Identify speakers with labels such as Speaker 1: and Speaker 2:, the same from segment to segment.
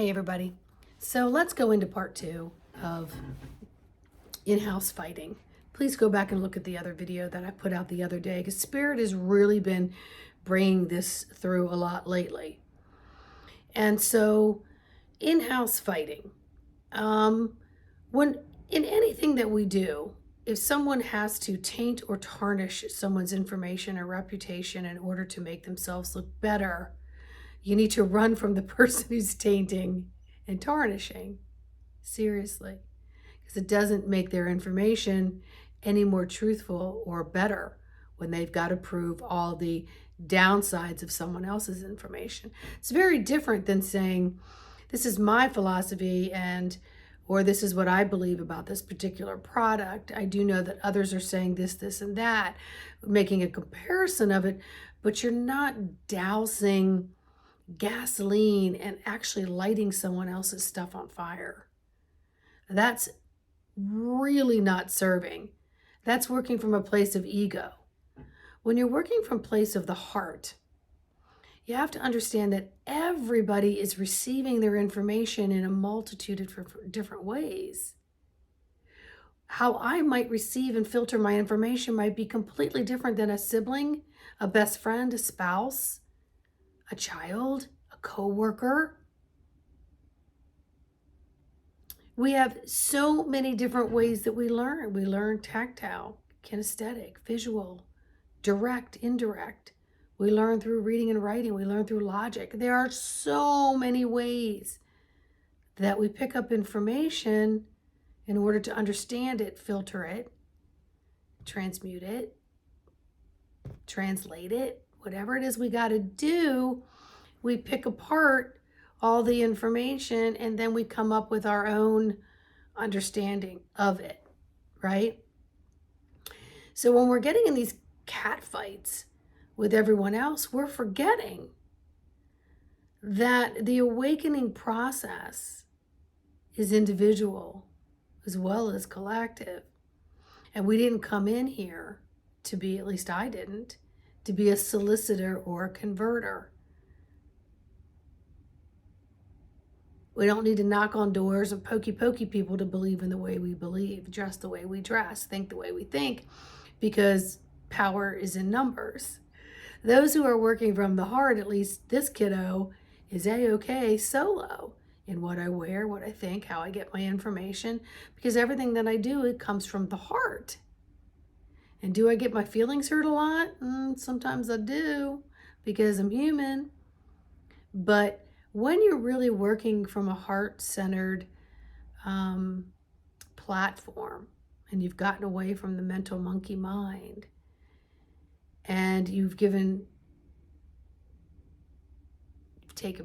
Speaker 1: Hey everybody. So let's go into part 2 of in-house fighting. Please go back and look at the other video that I put out the other day because Spirit has really been bringing this through a lot lately. And so in-house fighting, when in anything that we do, if someone has to taint or tarnish someone's information or reputation in order to make themselves look better, you need to run from the person who's tainting and tarnishing. Seriously. Because it doesn't make their information any more truthful or better when they've got to prove all the downsides of someone else's information. It's very different than saying, this is my philosophy or this is what I believe about this particular product. I do know that others are saying this, this, and that, making a comparison of it, but you're not dousing gasoline and actually lighting someone else's stuff on fire. That's really not serving. That's working from a place of ego. When you're working from a place of the heart, you have to understand that everybody is receiving their information in a multitude of different ways. How I might receive and filter my information might be completely different than a sibling, a best friend, a spouse, a child, a coworker. We have so many different ways that we learn. We learn tactile, kinesthetic, visual, direct, indirect. We learn through reading and writing. We learn through logic. There are so many ways that we pick up information in order to understand it, filter it, transmute it, translate it, whatever it is we got to do. We pick apart all the information and then we come up with our own understanding of it, right? So when we're getting in these cat fights with everyone else, we're forgetting that the awakening process is individual as well as collective. And we didn't come in here to be, at least I didn't, to be a solicitor or a converter. We don't need to knock on doors and pokey people to believe in the way we believe, dress the way we dress, think the way we think, because power is in numbers. Those who are working from the heart, at least this kiddo, is A-okay solo in what I wear, what I think, how I get my information, because everything that I do, it comes from the heart. And do I get my feelings hurt a lot? Sometimes I do, because I'm human. But when you're really working from a heart-centered platform, and you've gotten away from the mental monkey mind, and you've taken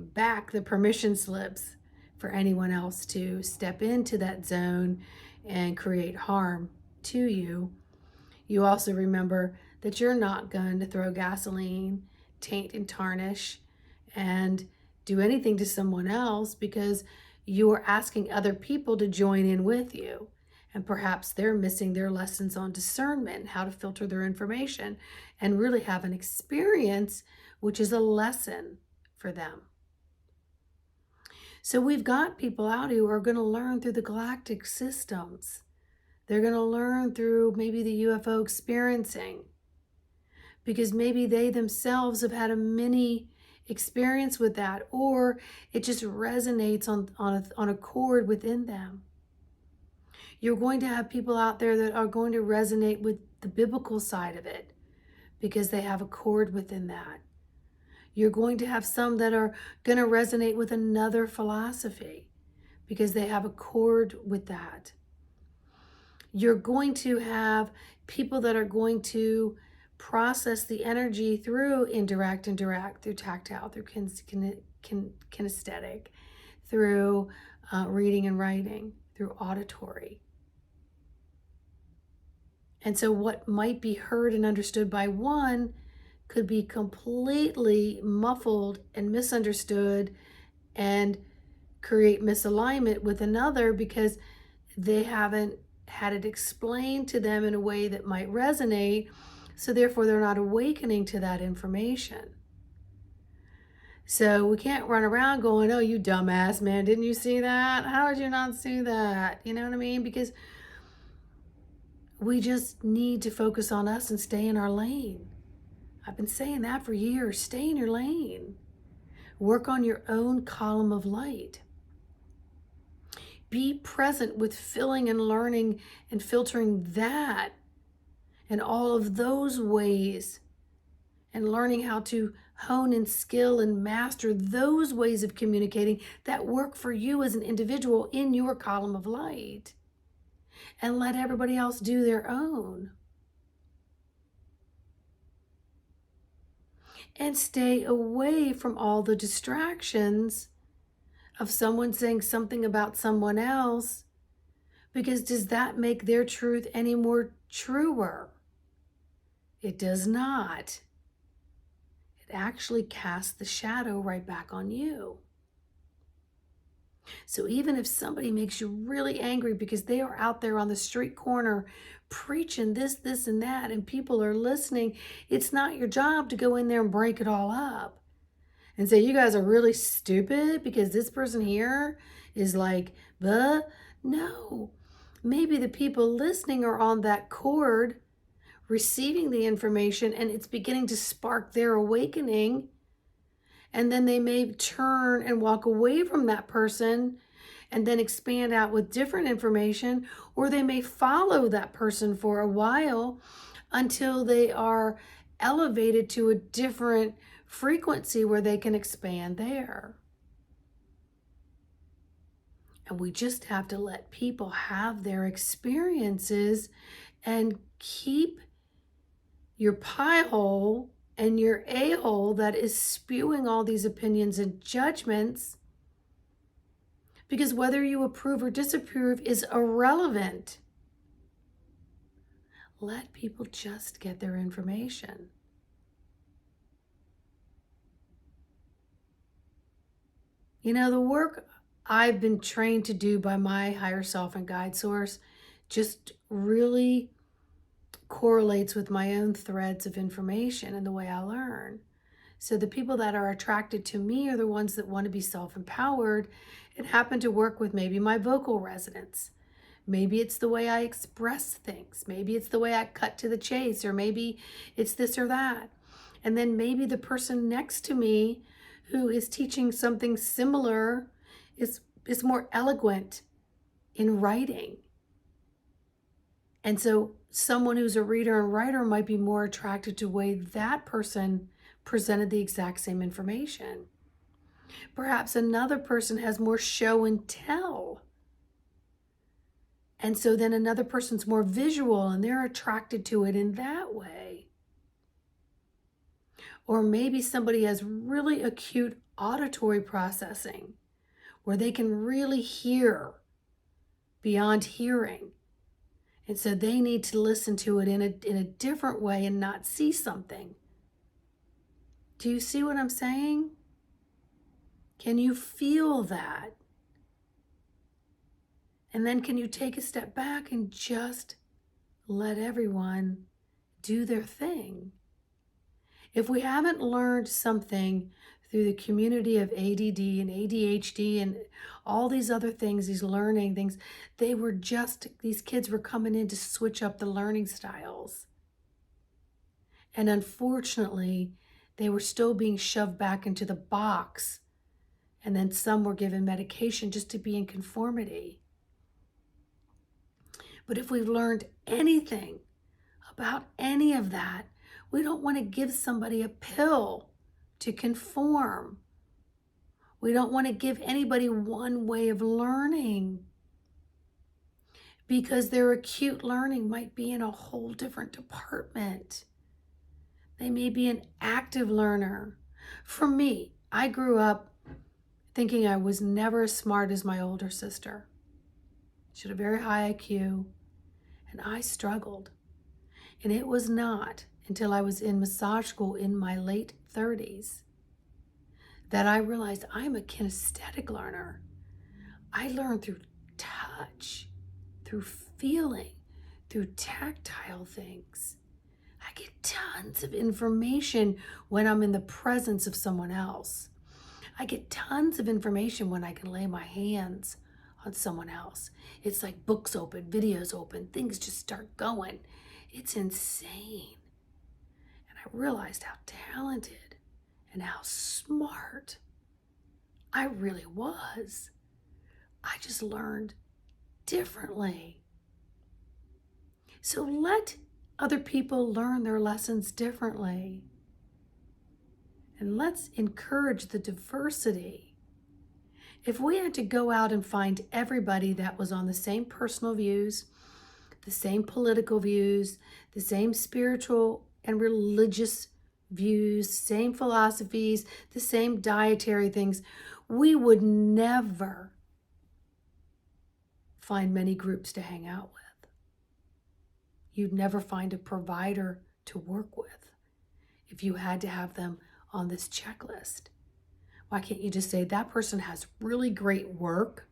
Speaker 1: back the permission slips for anyone else to step into that zone and create harm to you, you also remember that you're not going to throw gasoline, taint and tarnish, and do anything to someone else because you're asking other people to join in with you. And perhaps they're missing their lessons on discernment, how to filter their information, and really have an experience, which is a lesson for them. So we've got people out who are going to learn through the galactic systems. They're going to learn through maybe the UFO experiencing, because maybe they themselves have had a mini experience with that, or it just resonates on a chord within them. You're going to have people out there that are going to resonate with the biblical side of it because they have a chord within that. You're going to have some that are going to resonate with another philosophy because they have a chord with that. You're going to have people that are going to process the energy through indirect, through tactile, through kinesthetic, through reading and writing, through auditory. And so what might be heard and understood by one could be completely muffled and misunderstood and create misalignment with another because they haven't had it explained to them in a way that might resonate, so therefore they're not awakening to that information. So we can't run around going, oh, you dumbass man, didn't you see that? How did you not see that? You know what I mean? Because we just need to focus on us and stay in our lane. I've been saying that for years. Stay in your lane. Work on your own column of light. Be present with filling and learning and filtering that and all of those ways, and learning how to hone and skill and master those ways of communicating that work for you as an individual in your column of light, and let everybody else do their own. And stay away from all the distractions of someone saying something about someone else, because does that make their truth any more truer? It does not. It actually casts the shadow right back on you. So even if somebody makes you really angry because they are out there on the street corner preaching this, this, and that, and people are listening, it's not your job to go in there and break it all up and say, you guys are really stupid because this person here is like, but no. Maybe the people listening are on that chord, receiving the information, and it's beginning to spark their awakening. And then they may turn and walk away from that person and then expand out with different information, or they may follow that person for a while until they are elevated to a different frequency where they can expand there. And we just have to let people have their experiences and keep your pie hole and your a-hole that is spewing all these opinions and judgments, because whether you approve or disapprove is irrelevant. Let people just get their information. You know, the work I've been trained to do by my higher self and guide source just really correlates with my own threads of information and the way I learn. So the people that are attracted to me are the ones that want to be self-empowered and happen to work with maybe my vocal resonance. Maybe it's the way I express things. Maybe it's the way I cut to the chase, or maybe it's this or that. And then maybe the person next to me who is teaching something similar is more eloquent in writing. And so someone who's a reader and writer might be more attracted to the way that person presented the exact same information. Perhaps another person has more show and tell. And so then another person's more visual and they're attracted to it in that way. Or maybe somebody has really acute auditory processing where they can really hear beyond hearing. And so they need to listen to it in a different way and not see something. Do you see what I'm saying? Can you feel that? And then can you take a step back and just let everyone do their thing? If we haven't learned something through the community of ADD and ADHD and all these other things, these learning things, these kids were coming in to switch up the learning styles. And unfortunately, they were still being shoved back into the box. And then some were given medication just to be in conformity. But if we've learned anything about any of that, we don't want to give somebody a pill to conform. We don't want to give anybody one way of learning, because their acute learning might be in a whole different department. They may be an active learner. For me, I grew up thinking I was never as smart as my older sister. She had a very high IQ, and I struggled. And it was not until I was in massage school in my late 30s that I realized I'm a kinesthetic learner. I learn through touch, through feeling, through tactile things. I get tons of information when I'm in the presence of someone else. I get tons of information when I can lay my hands on someone else. It's like books open, videos open, things just start going. It's insane. And I realized how talented and how smart I really was. I just learned differently. So let other people learn their lessons differently. And let's encourage the diversity. If we had to go out and find everybody that was on the same personal views, the same political views, the same spiritual and religious views, same philosophies, the same dietary things, we would never find many groups to hang out with. You'd never find a provider to work with if you had to have them on this checklist. Why can't you just say that person has really great work,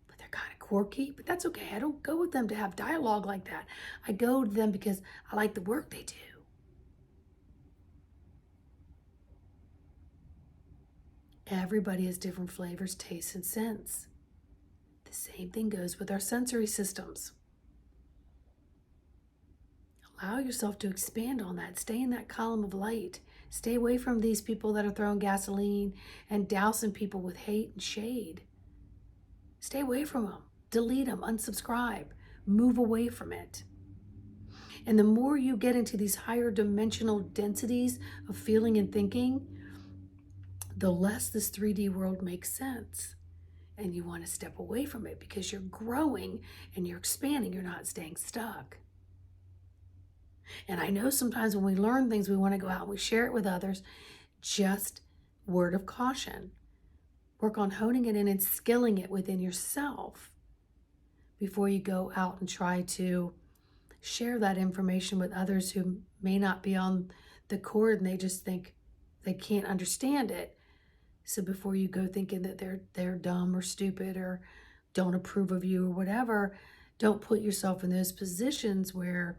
Speaker 1: but they're kind of quirky? But that's okay. I don't go with them to have dialogue like that. I go to them because I like the work they do. Everybody has different flavors, tastes, and scents. The same thing goes with our sensory systems. Allow yourself to expand on that. Stay in that column of light. Stay away from these people that are throwing gasoline and dousing people with hate and shade. Stay away from them. Delete them. Unsubscribe. Move away from it. And the more you get into these higher dimensional densities of feeling and thinking, the less this 3D world makes sense. And you want to step away from it because you're growing and you're expanding. You're not staying stuck. And I know sometimes when we learn things, we want to go out and we share it with others. Just word of caution. Work on honing it in and skilling it within yourself before you go out and try to share that information with others who may not be on the chord and they just think they can't understand it. So before you go thinking that they're dumb or stupid or don't approve of you or whatever, don't put yourself in those positions where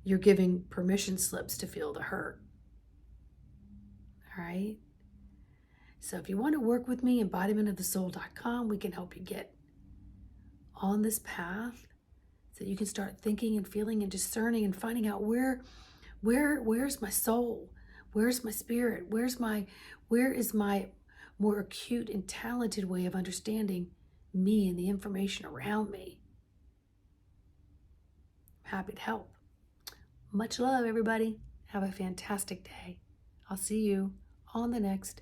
Speaker 1: you're giving permission slips to feel the hurt. All right? So if you want to work with me, embodimentofthesoul.com, we can help you get on this path so you can start thinking and feeling and discerning and finding out where's my soul? Where's my spirit? Where is my more acute and talented way of understanding me and the information around me? I'm happy to help. Much love, everybody. Have a fantastic day. I'll see you on the next